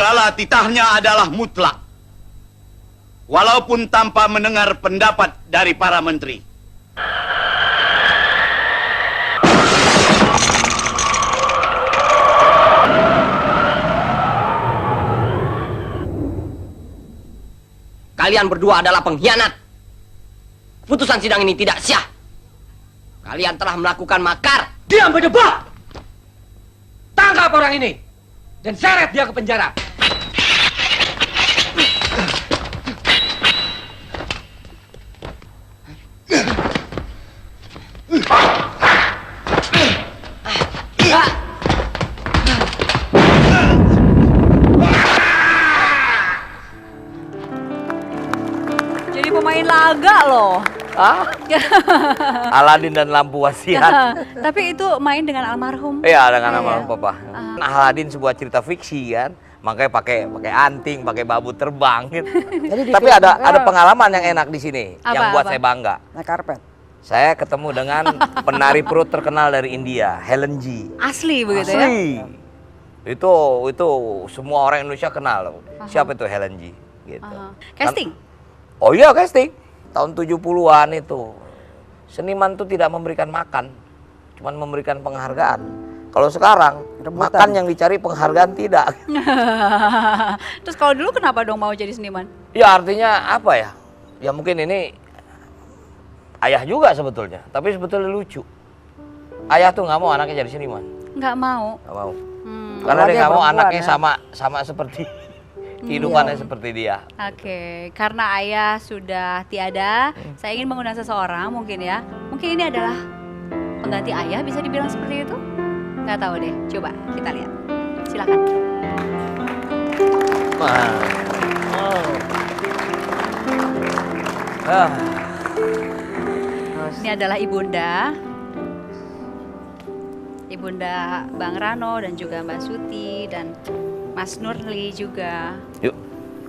segala titahnya adalah mutlak. Walaupun tanpa mendengar pendapat dari para menteri. Kalian berdua adalah pengkhianat. Putusan sidang ini tidak sah. Kalian telah melakukan makar. Diam berdebak! Tangkap orang ini dan seret dia ke penjara. Jadi pemain laga loh. Aladin dan lampu wasiat. Tapi itu main dengan almarhum. Iya, dengan almarhum papa. Aladin sebuah cerita fiksi kan, makanya pakai anting, pakai babu terbang. Gitu. Tapi ada pengalaman yang enak di sini, yang buat saya bangga. Naik karpet. Saya ketemu dengan penari perut terkenal dari India, Helen G. Asli begitu ya? Itu semua orang Indonesia kenal. Siapa itu Helen G? Gitu. Casting? Oh iya, casting. Tahun 70-an itu. Seniman tuh tidak memberikan makan, cuman memberikan penghargaan. Kalau sekarang, makan yang dicari, penghargaan tidak. Terus kalau dulu kenapa dong mau jadi seniman? Ya artinya apa ya? Ya mungkin ini ayah juga sebetulnya, tapi sebetulnya lucu. Ayah tuh nggak mau anaknya jadi seniman. Nggak mau? Nggak mau. Karena dia nggak mau anaknya sama seperti kehidupannya seperti dia. Oke, karena ayah sudah tiada, saya ingin mengundang seseorang mungkin ya. Mungkin ini adalah pengganti ayah, bisa dibilang seperti itu? Nggak tahu deh, coba kita lihat. Silakan. Ini adalah Ibunda. Ibunda Bang Rano dan juga Mbak Suti dan Mas Nurli juga. Yuk.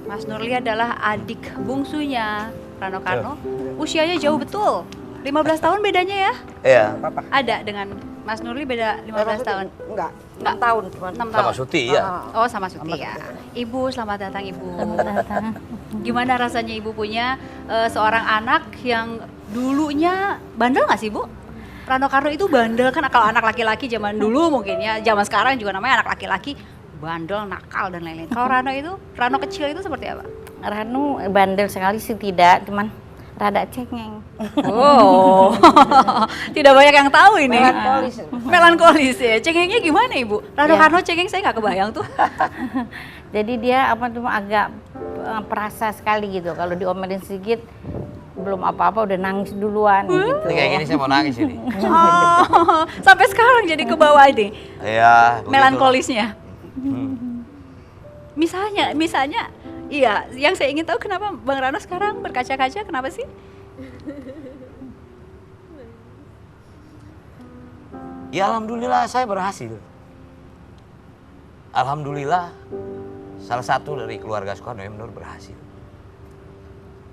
Mas Nurli adalah adik bungsunya Rano Karno. Usianya jauh betul. 15 tahun bedanya ya? Iya. Ada dengan Mas Nurli beda 15 tahun. Enggak, 6 tahun cuma. 6 tahun. Sama Suti ya. Oh, sama Suti ya. Ibu, selamat datang Ibu. Gimana rasanya Ibu punya seorang anak yang dulunya bandel nggak sih Bu? Rano Karno itu bandel kan, kalau anak laki-laki zaman dulu mungkin ya, zaman sekarang juga namanya anak laki-laki, bandel, nakal dan lain-lain. Kalau Rano kecil itu seperti apa? Rano bandel sekali sih tidak, cuman rada cengeng. Oh, tidak banyak yang tahu ini. Melankolis. Melankolis ya. Cengengnya gimana Ibu? Rano Karno cengeng saya nggak kebayang tuh. Jadi dia cuma agak perasa sekali gitu. Kalau diomelin sedikit belum apa-apa udah nangis duluan gitu. Ini kayak gini saya mau nangis ini. Oh, sampai sekarang jadi ke bawah ini. Iya. Melankolisnya. Misalnya, iya, yang saya ingin tahu kenapa Bang Rano sekarang berkaca-kaca, kenapa sih? Ya alhamdulillah saya berhasil. Alhamdulillah salah satu dari keluarga Soekarno yang benar berhasil.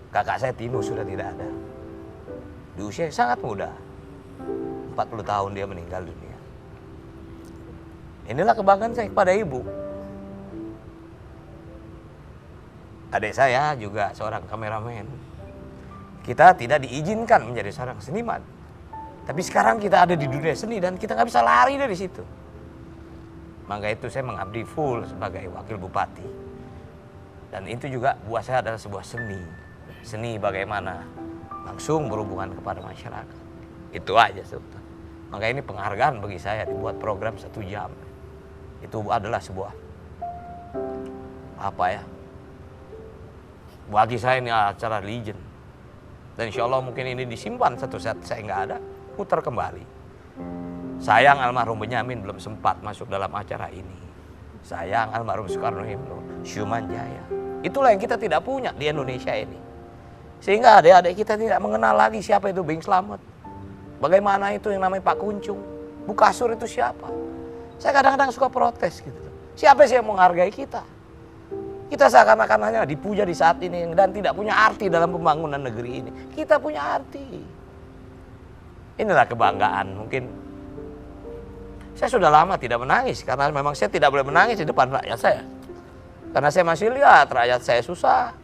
Kakak saya Tino sudah tidak ada. Di usia yang sangat muda. 40 tahun dia meninggal dunia. Inilah kebanggaan saya kepada ibu. Adik saya juga seorang kameramen. Kita tidak diizinkan menjadi seorang seniman. Tapi sekarang kita ada di dunia seni dan kita nggak bisa lari dari situ. Maka itu saya mengabdi full sebagai wakil bupati. Dan itu juga buat saya adalah sebuah seni. Seni bagaimana langsung berhubungan kepada masyarakat. Itu aja sebetulnya. Maka ini penghargaan bagi saya dibuat program 1 jam. Itu adalah sebuah apa ya? Bagi saya ini acara legend. Dan insya Allah mungkin ini disimpan satu saat saya nggak ada, putar kembali. Sayang almarhum Benyamin belum sempat masuk dalam acara ini. Sayang almarhum Soekarno Himno, Syuman Jaya. Itulah yang kita tidak punya di Indonesia ini. Sehingga adik-adik kita tidak mengenal lagi siapa itu Bing Slamet. Bagaimana itu yang namanya Pak Kuncung. Bu Kasur itu siapa? Saya kadang-kadang suka protes gitu. Siapa sih yang menghargai kita? Kita seakan-akan hanya dipuja di saat ini dan tidak punya arti dalam pembangunan negeri ini. Kita punya arti. Inilah kebanggaan. Mungkin saya sudah lama tidak menangis karena memang saya tidak boleh menangis di depan rakyat saya. Karena saya masih lihat rakyat saya susah.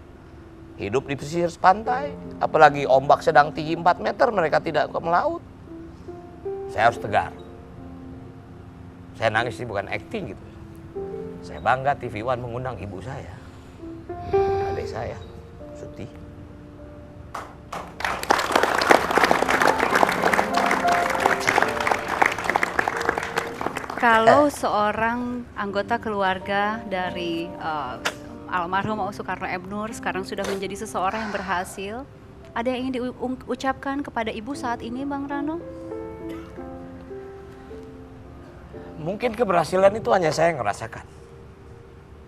Hidup di pesisir pantai, apalagi ombak sedang tinggi 4 meter, mereka tidak ke melaut. Saya harus tegar. Saya nangis sih bukan acting gitu. Saya bangga TV One mengundang ibu saya, adik saya, Suti. Kalau seorang anggota keluarga dari almarhum Soekarno M. Nur sekarang sudah menjadi seseorang yang berhasil, ada yang ingin diucapkan kepada ibu saat ini, Bang Rano? Mungkin keberhasilan itu hanya saya yang ngerasakan.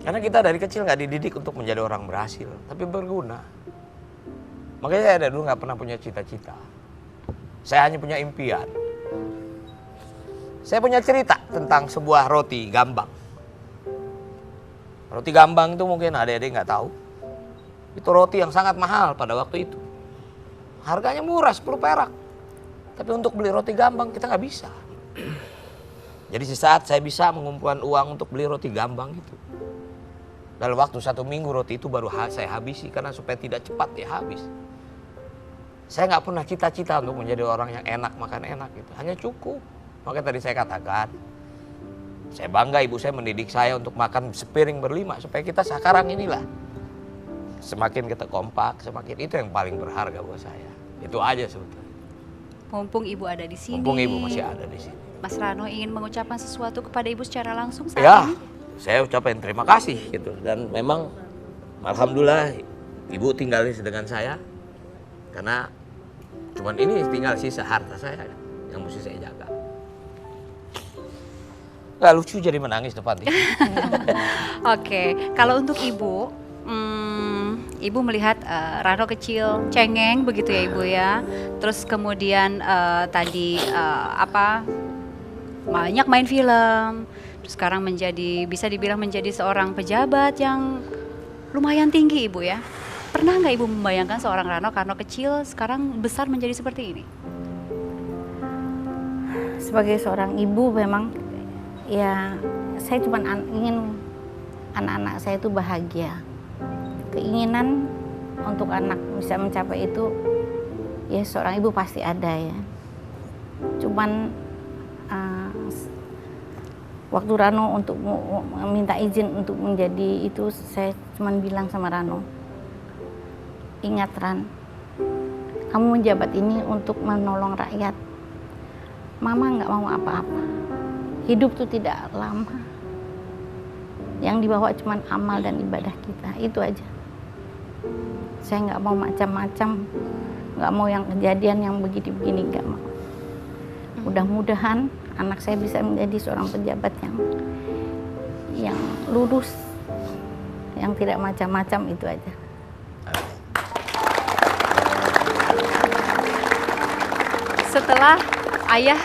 Karena kita dari kecil nggak dididik untuk menjadi orang berhasil, tapi berguna. Makanya saya dari dulu nggak pernah punya cita-cita. Saya hanya punya impian. Saya punya cerita tentang sebuah roti gambang. Roti gambang itu mungkin adik-adik nggak tahu. Itu roti yang sangat mahal pada waktu itu. Harganya murah, 10 perak. Tapi untuk beli roti gambang kita nggak bisa. Jadi sesaat saya bisa mengumpulkan uang untuk beli roti gambang itu. Dalam waktu 1 minggu roti itu baru saya habisi. Karena supaya tidak cepat ya habis. Saya nggak pernah cita-cita untuk menjadi orang yang enak, makan enak gitu. Hanya cukup. Makanya tadi saya katakan, saya bangga ibu saya mendidik saya untuk makan sepiring berlima. Supaya kita sekarang inilah. Semakin kita kompak, semakin itu yang paling berharga buat saya. Itu aja sebetulnya. Mumpung ibu ada di sini. Mumpung ibu masih ada di sini. Mas Rano ingin mengucapkan sesuatu kepada ibu secara langsung saat Ya, ini? saya ucapin terima kasih gitu. Dan memang alhamdulillah ibu tinggal dengan saya. Karena cuman ini tinggal sisa harta saya yang mesti saya jaga. Gak lucu jadi menangis depan dia. Oke, kalau untuk ibu, ibu melihat Rano kecil cengeng begitu ya ibu ya. Terus kemudian tadi banyak main film. Terus sekarang bisa dibilang menjadi seorang pejabat yang lumayan tinggi ibu ya. Pernah nggak ibu membayangkan seorang Rano karena kecil sekarang besar menjadi seperti ini? Sebagai seorang ibu memang ya saya cuma ingin anak-anak saya itu bahagia. Keinginan untuk anak bisa mencapai itu ya seorang ibu pasti ada ya. Cuman waktu Rano untuk minta izin untuk menjadi itu, saya cuman bilang sama Rano, ingat Ran, kamu menjabat ini untuk menolong rakyat. Mama nggak mau apa-apa. Hidup tuh tidak lama. Yang dibawa cuma amal dan ibadah kita, itu aja. Saya nggak mau macam-macam, nggak mau yang kejadian yang begini-begini, nggak mau. Mudah-mudahan anak saya bisa menjadi seorang pejabat yang lurus, yang tidak macam-macam, itu aja. Setelah ayah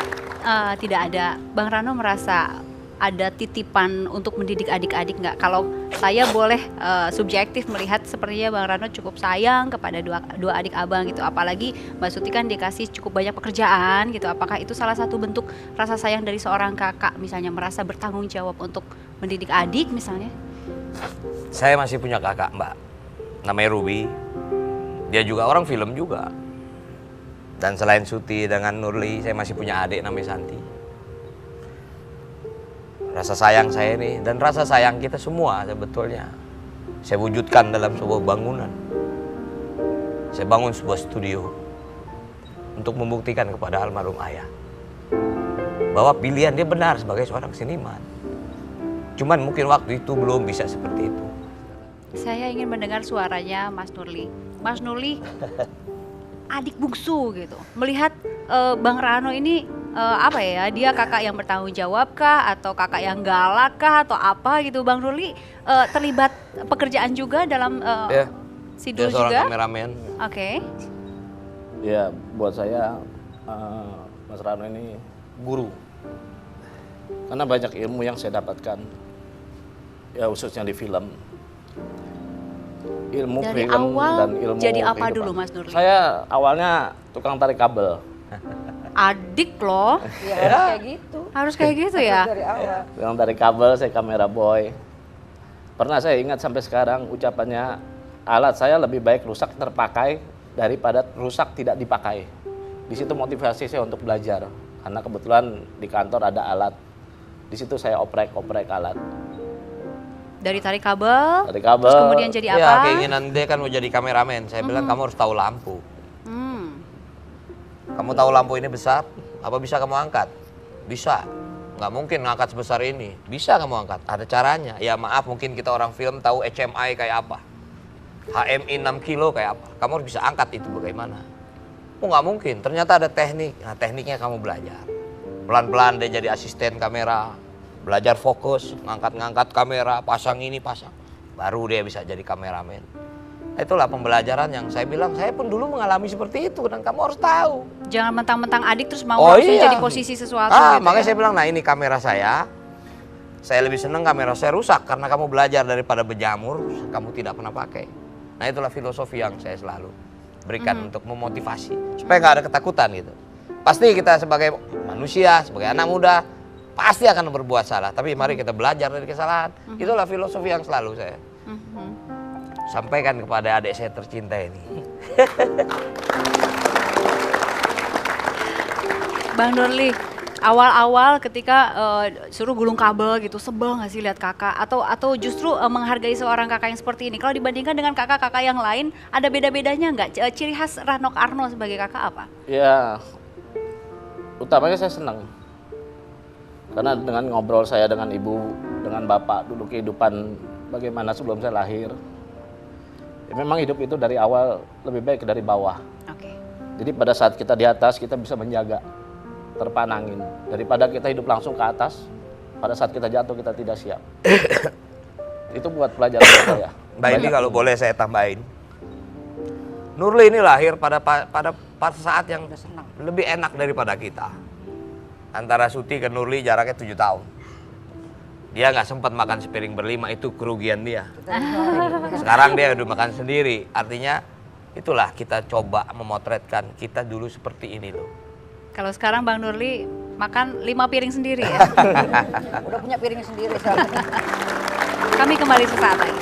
tidak ada, Bang Rano merasa ada titipan untuk mendidik adik-adik nggak? Kalau saya boleh subjektif melihat sepertinya Bang Rano cukup sayang kepada dua adik abang gitu. Apalagi Mbak Suti kan dikasih cukup banyak pekerjaan gitu. Apakah itu salah satu bentuk rasa sayang dari seorang kakak misalnya merasa bertanggung jawab untuk mendidik adik misalnya? Saya masih punya kakak Mbak, namanya Ruby. Dia juga orang film juga. Dan selain Suti dengan Nurli, saya masih punya adik namanya Santi. Rasa sayang saya ini dan rasa sayang kita semua sebetulnya saya wujudkan dalam sebuah bangunan. Saya bangun sebuah studio untuk membuktikan kepada almarhum ayah bahwa pilihan dia benar sebagai seorang seniman. Cuman mungkin waktu itu belum bisa seperti itu. Saya ingin mendengar suaranya Mas Nurli. Mas Nurli, adik bungsu gitu, melihat Bang Rano ini dia kakak yang bertanggung jawab kah atau kakak yang galak kah atau apa gitu? Bang Nurli terlibat pekerjaan juga dalam Sidul dia seorang juga? kameramen. Oke. Ya, buat saya Mas Rano ini guru. Karena banyak ilmu yang saya dapatkan, ya khususnya di film. Ilmu Dari film awal dan ilmu jadi apa kehidupan. dulu Mas Nurli? Saya awalnya tukang tarik kabel. Adik loh, Kayak gitu. harus kayak gitu ya? Tukang tarik kabel, saya kamera boy. Pernah saya ingat sampai sekarang ucapannya, alat saya lebih baik rusak terpakai daripada rusak tidak dipakai. Di situ motivasi saya untuk belajar. Karena kebetulan di kantor ada alat. Di situ saya oprek alat. Dari tarik kabel, Tarik kabel. terus kemudian jadi Ya, apa? keinginan dia kan mau jadi kameramen. Saya bilang kamu harus tahu lampu. Hmm. Kamu tahu lampu ini besar, apa bisa kamu angkat? Bisa. Nggak mungkin ngangkat sebesar ini. Bisa kamu angkat, ada caranya. Ya maaf, mungkin kita orang film tahu HMI kayak apa. HMI 6 kilo kayak apa. Kamu harus bisa angkat itu bagaimana. Oh nggak mungkin, ternyata ada teknik. Nah tekniknya kamu belajar. Pelan-pelan dia jadi asisten kamera. Belajar fokus, ngangkat-ngangkat kamera, pasang ini, pasang. Baru dia bisa jadi kameramen. Itulah pembelajaran yang saya bilang, saya pun dulu mengalami seperti itu. Dan kamu harus tahu. Jangan mentang-mentang adik terus mau Oh, langsung iya. jadi posisi sesuatu Ah, gitu makanya ya. saya bilang, nah ini kamera saya. Saya lebih senang kamera saya rusak karena kamu belajar daripada berjamur, kamu tidak pernah pakai. Nah itulah filosofi yang saya selalu berikan untuk memotivasi supaya nggak ada ketakutan gitu. Pasti kita sebagai manusia, sebagai anak muda pasti akan berbuat salah. Tapi mari kita belajar dari kesalahan. Itulah filosofi yang selalu saya sampaikan kepada adik saya tercinta ini. Bang Nurli, awal-awal ketika suruh gulung kabel gitu, sebel nggak sih lihat kakak? Atau justru menghargai seorang kakak yang seperti ini? Kalau dibandingkan dengan kakak-kakak yang lain, ada beda-bedanya nggak? Ciri khas Rano Karno sebagai kakak apa? Ya, utamanya saya senang. Karena dengan ngobrol saya dengan ibu, dengan bapak, dulu kehidupan bagaimana sebelum saya lahir. Ya, memang hidup itu dari awal lebih baik dari bawah. Oke. Jadi pada saat kita di atas, kita bisa menjaga, terpanangin. Daripada kita hidup langsung ke atas, pada saat kita jatuh kita tidak siap. Itu buat pelajaran buat saya. Mbak ini kalau boleh saya tambahin. Nurli ini lahir pada saat yang lebih enak daripada kita. Antara Suti ke Nurli jaraknya 7 tahun. Dia nggak sempat makan sepiring berlima, itu kerugian dia. Sekarang dia udah makan sendiri. Artinya itulah kita coba memotretkan kita dulu seperti ini loh. Kalau sekarang Bang Nurli makan 5 piring sendiri ya? Udah punya piring sendiri sekarang. Kami kembali sesaat lagi.